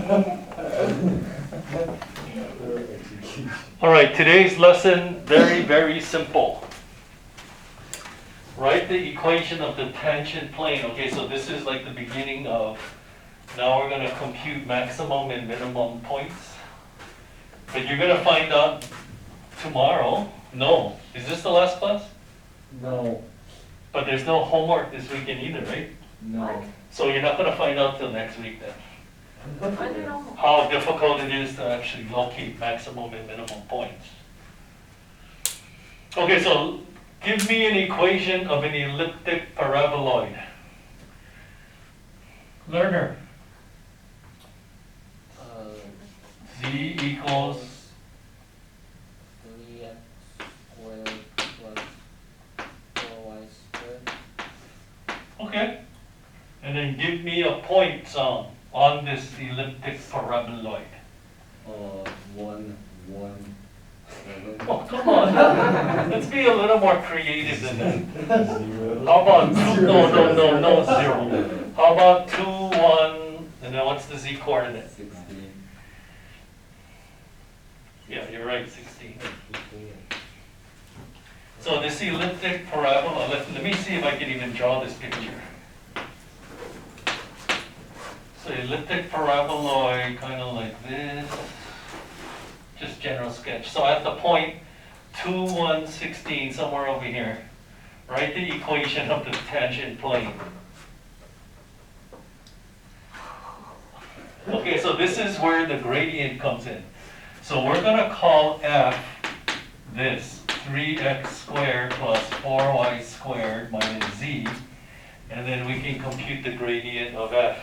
All right, today's lesson, very, very simple. Write the equation of the tangent plane. Okay, so this is like the beginning of, now we're going to compute maximum and minimum points. But you're going to find out tomorrow. No. Is this the last class? No. But there's no homework this weekend either, right? No. So you're not going to find out till next week then. I don't know. How difficult it is to actually locate maximum and minimum points. Okay, so give me an equation of an elliptic paraboloid. Learner. Z equals 3x squared plus 4y squared. Okay. And then give me a point on this elliptic paraboloid. 1, 1, 7. Oh, come on. Let's be a little more creative than that. 0. How about 2? No, 0. How about 2, 1, and then what's the z coordinate? 16. Yeah, you're right, 16. So this elliptic parabola, let me see if I can even draw this picture. So elliptic paraboloid, kind of like this. Just general sketch. So at the point 2, 1, 16, somewhere over here, write the equation of the tangent plane. Okay, so this is where the gradient comes in. So we're going to call f this 3x squared plus 4y squared minus z, and then we can compute the gradient of f.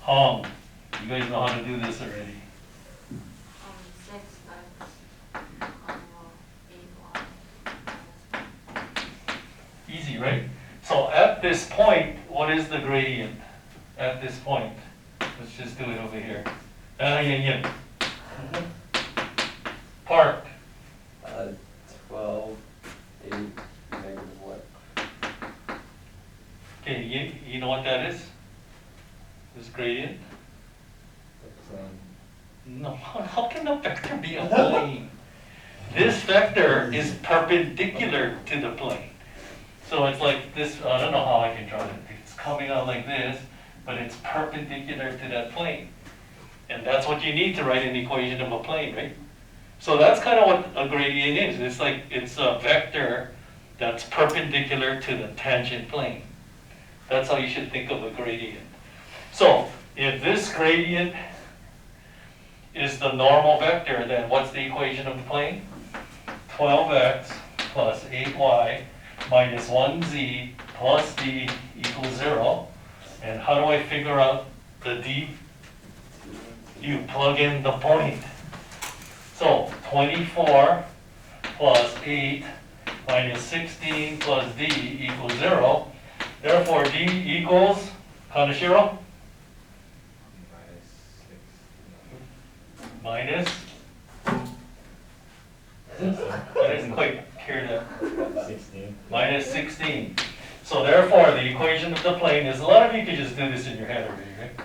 You guys know how to do this already. 6 times 8y. Easy, right? So at this point, what is the gradient at this point? Let's just do it over here. Yeah. Part. 12, 8, negative what? Okay, you know what that is? This gradient? The plane. No, how can a vector be a plane? This vector is perpendicular to the plane. So it's like this, I don't know how I can draw it. It's coming out like this, but it's perpendicular to that plane. And that's what you need to write an equation of a plane, right? So that's kind of what a gradient is. It's like, it's a vector that's perpendicular to the tangent plane. That's how you should think of a gradient. So if this gradient is the normal vector, then what's the equation of the plane? 12x plus 8y minus 1z plus d equals 0. And how do I figure out the d? You plug in the point. So 24 plus 8 minus 16 plus d equals 0. Therefore d equals, Kaneshiro? Minus? I didn't quite hear that. 16. Minus 16. So therefore, the equation of the plane is, a lot of you could just do this in your head already, right?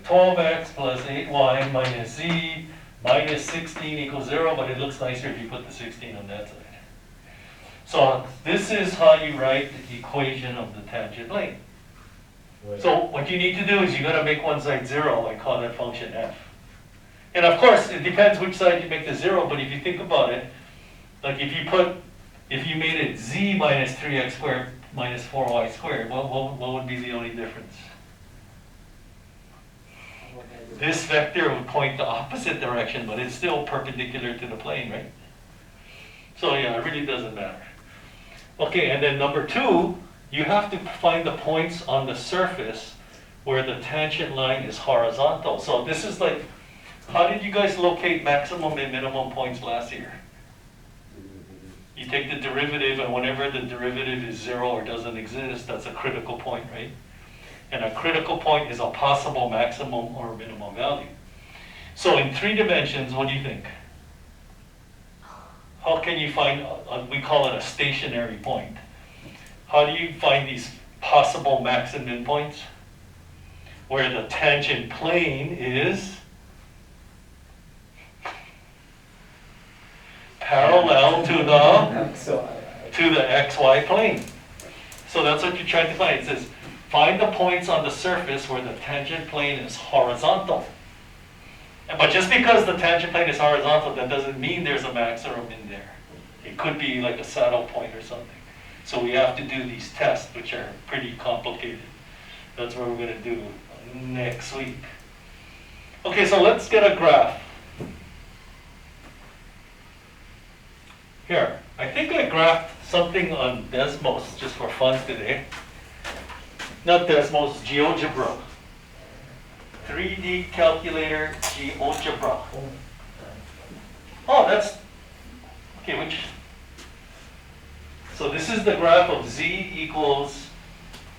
12x plus 8y minus z minus 16 equals 0, but it looks nicer if you put the 16 on that side. So this is how you write the equation of the tangent plane. So what you need to do is you got to make one side 0 and call that function f. And of course, it depends which side you make the 0, but if you think about it, like if you made it z minus 3x squared minus 4y squared, what would be the only difference? This vector would point the opposite direction, but it's still perpendicular to the plane, right? So yeah, it really doesn't matter. Okay, and then number 2, you have to find the points on the surface where the tangent line is horizontal. So this is like, how did you guys locate maximum and minimum points last year? You take the derivative, and whenever the derivative is 0 or doesn't exist, that's a critical point, right? And a critical point is a possible maximum or minimum value. So in 3 dimensions, what do you think? How can you find, we call it a stationary point. How do you find these possible max and min points? where the tangent plane is parallel to the xy plane. So that's what you're trying to find. It says, find the points on the surface where the tangent plane is horizontal. But just because the tangent plane is horizontal, that doesn't mean there's a maximum in there. It could be like a saddle point or something. So we have to do these tests, which are pretty complicated. That's what we're going to do next week. Okay, so let's get a graph. Here, I think I graphed something on Desmos just for fun today. Not Desmos, GeoGebra. 3D calculator GeoGebra. Oh, that's, okay, which, so this is the graph of z equals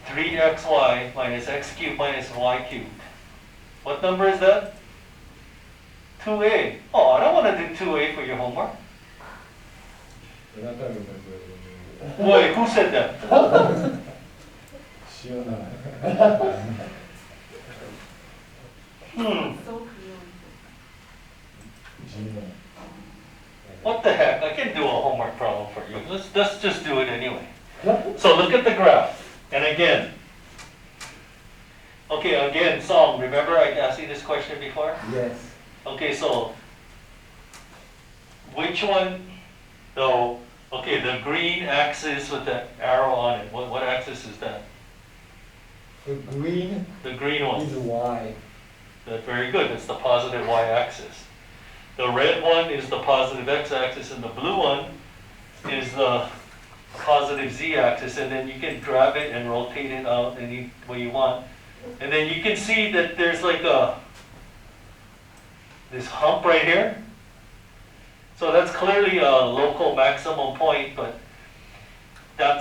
3xy minus x cubed minus y cubed. What number is that? 2a. Oh, I don't want to do 2a for your homework. You're not gonna remember. Wait, who said that? 시원하네. So cute. 지금 What the heck? I can do a homework problem for you. Let's just do it anyway. So look at the graph. And again, okay, again, Song, remember I asked you this question before? Yes. Okay, so which one, though, okay, the green axis with the arrow on it, what axis is that? The green The green is one. Y. That's very good, that's the positive y-axis. The red one is the positive x-axis, and the blue one is the positive z-axis, and then you can grab it and rotate it out any way you want. And then you can see that there's like this hump right here. So that's clearly a local maximum point, but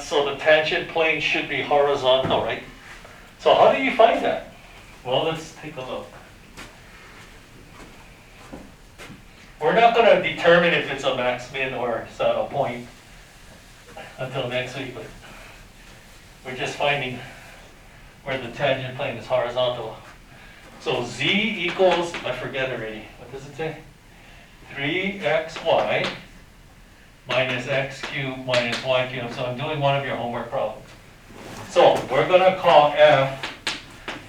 so the tangent plane should be horizontal, right? So how do you find that? Well, let's take a look. We're not going to determine if it's a max min or saddle point until next week, but we're just finding where the tangent plane is horizontal. So z equals, I forget already, what does it say? 3xy minus x cubed minus y cubed. So I'm doing one of your homework problems. So we're going to call f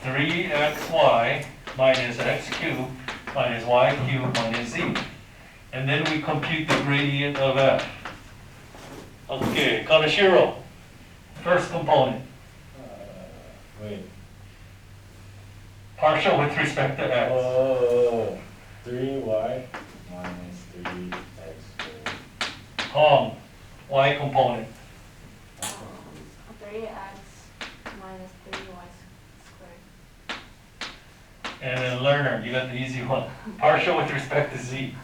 3xy minus x cubed minus y cubed minus z. And then we compute the gradient of f. Okay, Kaneshiro, first component, Wait. partial with respect to x. Oh, 3y minus 3x. Y component, 3x minus 3y squared. and then learner, you got the easy one, partial with respect to z.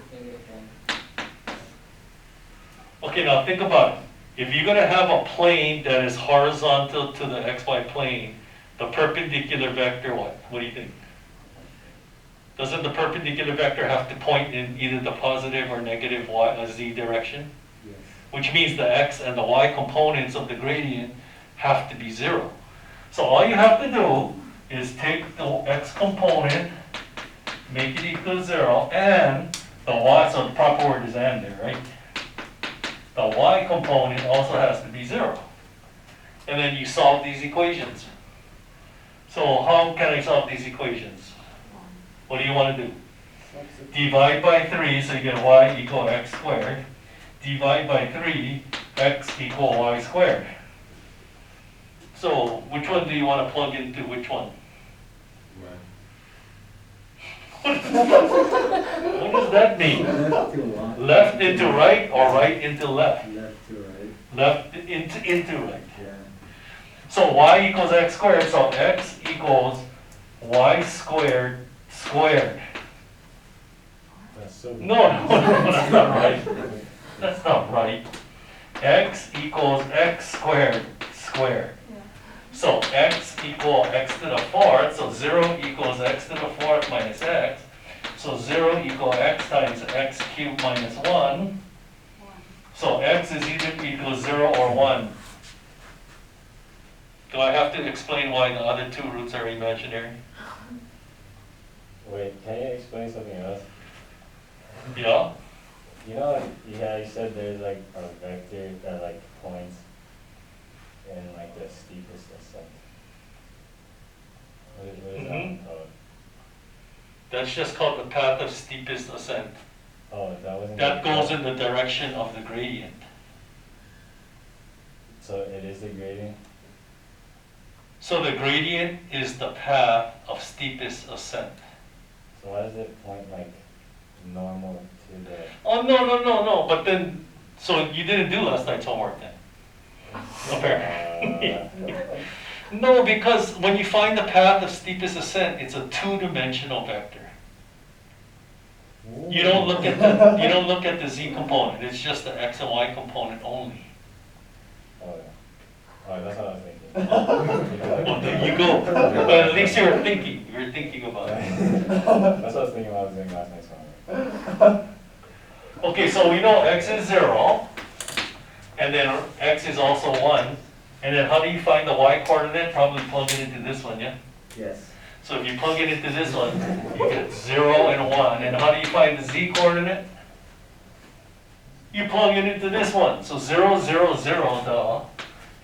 Okay, now think about it. If you're going to have a plane that is horizontal to the xy plane, the perpendicular vector, what? What do you think? Doesn't the perpendicular vector have to point in either the positive or negative z direction? Yes. Which means the x and the y components of the gradient have to be 0. So all you have to do is take the x component, make it equal to 0, and the y, so the proper word is and there, right? The y component also has to be 0. And then you solve these equations. So how can I solve these equations? What do you want to do? Divide by 3, so you get y equal x squared. Divide by 3, x equal y squared. So which one do you want to plug into which one? What does that mean? Left to right. Left into right or right into left? Left to right. Left into right. Yeah. So y equals x squared, so x equals y squared squared. That's so. No, that's not right. That's not right. X equals x squared squared. Yeah. So x equal x to the fourth, so 0 equals x to the fourth minus x. So 0 equal x times x cubed minus 1. 1. So x is either equal 0 or 1. Do I have to explain why the other two roots are imaginary? Wait, can you explain something else? Yeah? You know, yeah, you said there's like a vector that like points in like the steepest ascent. What is Mhm. that called? That's just called the path of steepest ascent. Oh, that wasn't. That goes in the direction of the gradient. So it is the gradient? So the gradient is the path of steepest ascent. So why does it point like normal to the? Oh, no, but then, so you didn't do last night's homework then? Apparently. No, because when you find the path of steepest ascent, it's a two-dimensional vector. You don't look at the z component, it's just the x and y component only. Oh, yeah. Oh, that's what I was thinking. Well, there you go. But at least you were thinking about it. That's what I was thinking while I was doing last night's homework. Okay, so we know x is 0, and then x is also 1. And then how do you find the y coordinate? Probably plug it into this one, yeah? Yes. So if you plug it into this one, you get 0 and 1. And how do you find the z coordinate? You plug it into this one. So 0, 0, 0, duh.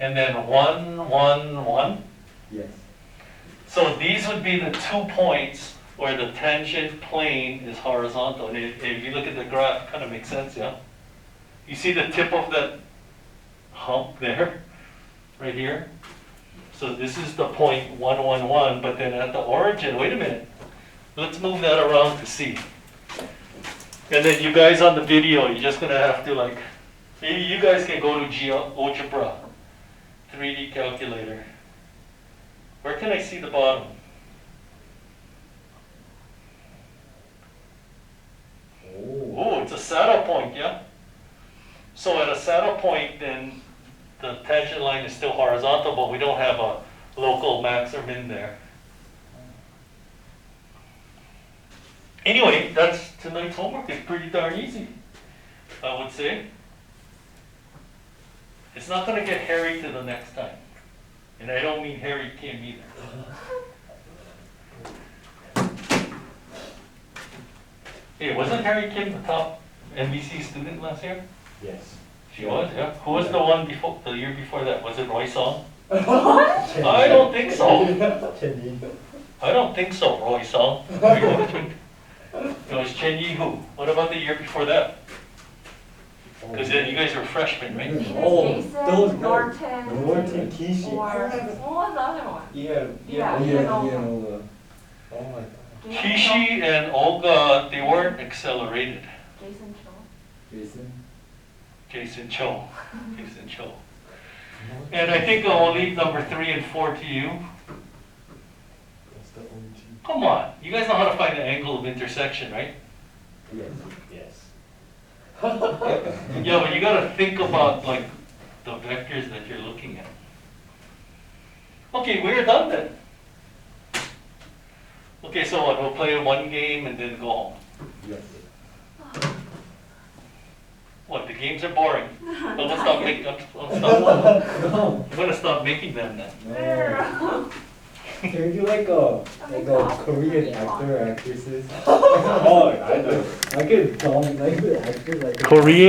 And then 1, 1, 1. Yes. So these would be the 2 points where the tangent plane is horizontal. And if you look at the graph, it kind of makes sense, yeah? You see the tip of that hump there, right here? So this is the point 1, 1, 1, but then at the origin, wait a minute. Let's move that around to see. And then you guys on the video, you're just gonna have to like, maybe you guys can go to GeoGebra, 3D calculator. Where can I see the bottom? Oh, it's a saddle point, yeah? So at a saddle point, then the tangent line is still horizontal, but we don't have a local max or min there. Anyway, that's tonight's homework. It's pretty darn easy, I would say. It's not going to get hairy to the next time. And I don't mean Harry Kim either. Hey, wasn't Harry Kim the top MVC student last year? Yes. She was, yeah. Who was the one before, the year before that? Was it Roy Song? What? I don't think so. Chen Yi. I don't think so, Roy Song. It was Chen Yi Hu. What about the year before that? Because then you guys were freshmen, right? Oh, Jason, those guys. Norton, Norton, Kishi. or what was the other one? Yeah, Olga. Oh my god. Kishi and Olga, they weren't accelerated. Jason Cho. Jason. Jason Cho. Jason Cho. And I think I'll leave number 3 and 4 to you. That's the OG. Come on, you guys know how to find the angle of intersection, right? Yes. Yes. Yeah, but you gotta think about like the vectors that you're looking at. Okay, we're done then. Okay, so what, we'll play one game and then go home. Yes. What, the games are boring? Well, let's stop making, I'm gonna stop making them then. No. Can we do like a Korean actor or actresses? Oh, I know. I could dominate like the actor like. Korean